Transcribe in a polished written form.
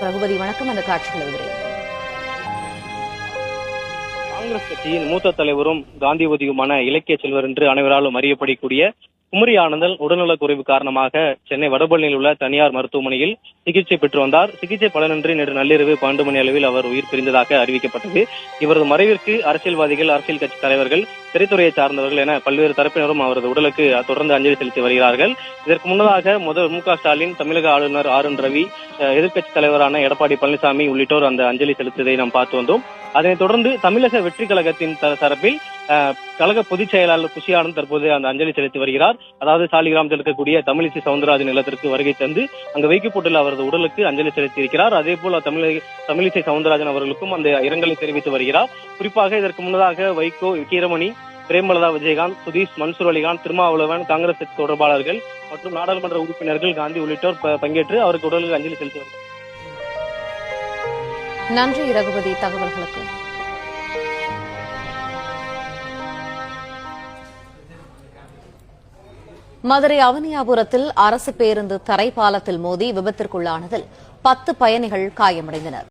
ரகுபதி வணக்கம். அந்த காட்சிகளை விவரிங்க. காங்கிரஸ் கட்சியின் மூத்த தலைவரும் காந்தியவாதியுமான இலக்கிய செல்வர் என்று அனைவராலும் அறியப்படக்கூடிய குமரி ஆனந்தன் உடல்நலக் குறைவு காரணமாக சென்னை வடபழனியில் உள்ள தனியார் மருத்துவமனையில் சிகிச்சை பெற்று வந்தார். சிகிச்சை பலனின்றி நேற்று நள்ளிரவு 12 மணி அளவில் அவர் உயிர் பிரிந்ததாக அறிவிக்கப்பட்டது. இவரது மறைவிற்கு அரசியல்வாதிகள், அரசியல் கட்சி தலைவர்கள், திரைத்துறையை சார்ந்தவர்கள் என பல்வேறு தரப்பினரும் அவரது உடலுக்கு தொடர்ந்து அஞ்சலி செலுத்தி வருகிறார்கள். இதற்கு முன்னதாக முதல் மு க ஸ்டாலின், தமிழக ஆளுநர் ஆர் என் ரவி, எதிர்க்கட்சி தலைவரான எடப்பாடி பழனிசாமி உள்ளிட்டோர் அந்த அஞ்சலி செலுத்தியதை நாம் பார்த்து வந்தோம். அதனைத் தொடர்ந்து தமிழக வெற்றி கழகத்தின் தரப்பில் கழக பொதுச் செயலாளர் புஷி ஆனந்த் தற்போது அந்த அஞ்சலி செலுத்தி வருகிறார். அதாவது சாலிகிராமத்தில் இருக்கக்கூடிய தமிழிசை சவுந்தரராஜன் இல்லத்திற்கு வருகை தந்து அங்கு வைக்கப்பட்டுள்ள அவரது உடலுக்கு அஞ்சலி செலுத்தி இருக்கிறார். அதே போல தமிழிசை சவுந்தரராஜன் அவர்களுக்கும் அந்த இரங்கலை தெரிவித்து வருகிறார். குறிப்பாக இதற்கு முன்னதாக வைகோ, கீரமணி, பிரேமலதா விஜயகாந்த், சுதீஷ், மன்சூர் அலிகான், திருமாவளவன், காங்கிரஸ் கட்சி தொடர்பாளர்கள் மற்றும் நாடாளுமன்ற உறுப்பினர்கள், காந்தி உள்ளிட்டோர் பங்கேற்று அவருக்கு உடலுக்கு அஞ்சலி செலுத்தி வருகிறார். நன்றி ரகுபதி தகவல்களுக்கு. மதுரை அவனியாபுரத்தில் அரசு பேருந்து தரைப்பாலத்தில் மோதி விபத்திற்குள்ளானதில் 10 பயணிகள் காயமடைந்தனர்.